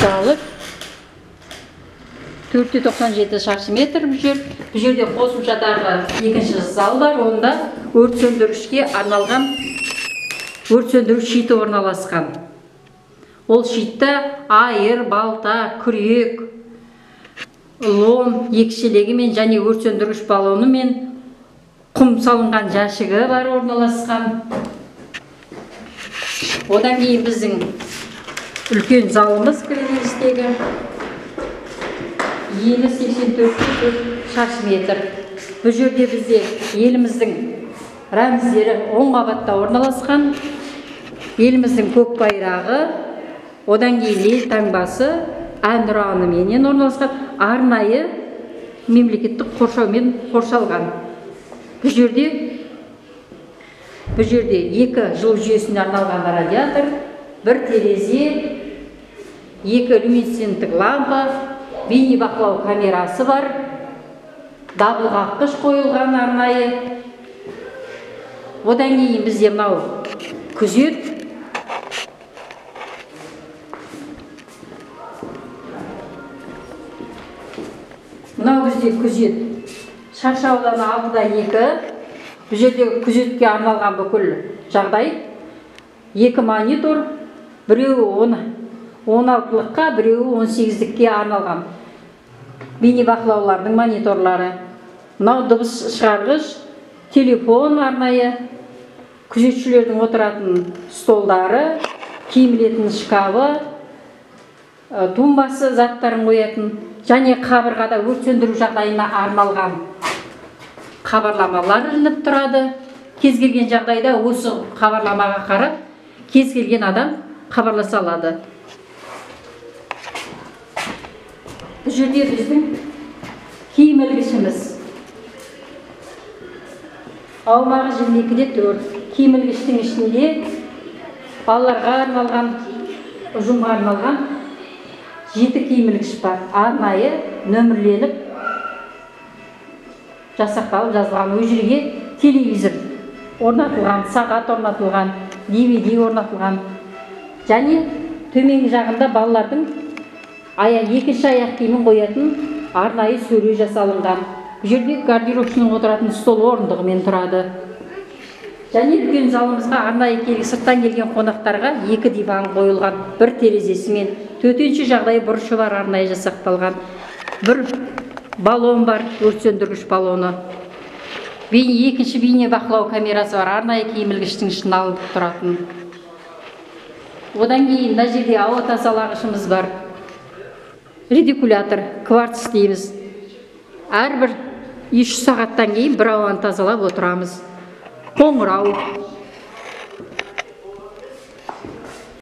залы 497 шаршы метр бұл жерде қосымша тағы екінші зал бар. Онда өрт сөндірушіге арналған өрт сөндіру щиті орналасқан. Ол щитті айыр, балта, күрек, лом, екшелегімен және өрт сөндіргіш баллоны мен құм салынған жәшігі бар орналасқан. Одан кейін біздің үлкен залымыз кіреберістегі ені 84 шаршы метр. Бұл жерде бізде еліміздің рәміздері 10 қабатта орналасқан. Еліміздің көк байрағы, одан кейін ел таңбасы, әнұранымен орналасқан, арнайы мемлекеттік қоршаумен қоршалған. Бұл жерде екі жылу жүйесіне арналған радиатор, бір терезе, екі люминесценттік лампа, бейне бақылау камерасы бар, дабыл қаққыш қойылған арнайы. Одан кейін бізде мынау күзет. Мынау бізде күзет. Шаршы ауданы 6-2. Бұл жерде күзетке арналған бүкіл жағдай. 2 монитор, біреуі 16-лыққа, біреуі 18-лікке арналған. Бейне бақылаулардың мониторлары. Мынау дыбыс шығарғыш, телефон арнайы, күзетшілердің отыратын столдары, киімілетін шкафы, тумбасы заттарын қоятын, және қабырғада өрт сөндіру жағдайына арналған хабарламалар ілініп тұрады. Кез келген жағдайда осы хабарламаға қарап, кез келген адам хабарласа алады. Бұл жерде біздің киім ілгішіміз. Аумағы 22-де 4. Киім ілгіштің ішінде балаларға арналған, ұжымға арналған 7 киім ілгіш бар. Арнайы нөмірленіп жасақталып жазылған. Ол жерге телевизор орнатылған, сағат орнатылған, DVD орнатылған. Және төменгі жағында балалардың екінші аяқ киімін қоятын арнайы сөре жасалынған. Бұл жерде гардеробшының отыратын стол орындығымен тұрады. Және үлкен залымызға арнайы сырттан келген қонақтарға 2 диван қойылған, бір терезесімен, төтенше жағдай бұрышы бар арнайы жасақталған. Бір баллон бар, өрт сөндіргіш баллоны. Екінші бейне бақылау камерасы бар, арнайы киім ілгіштің ішін алынып тұратын. Одан кейін мына жерде ауа тазалағышымыз бар. Редикулятор, кварц дейміз. Әрбір 3 сағаттан кейін бір ауаны тазалап отырамыз. Қоңырау,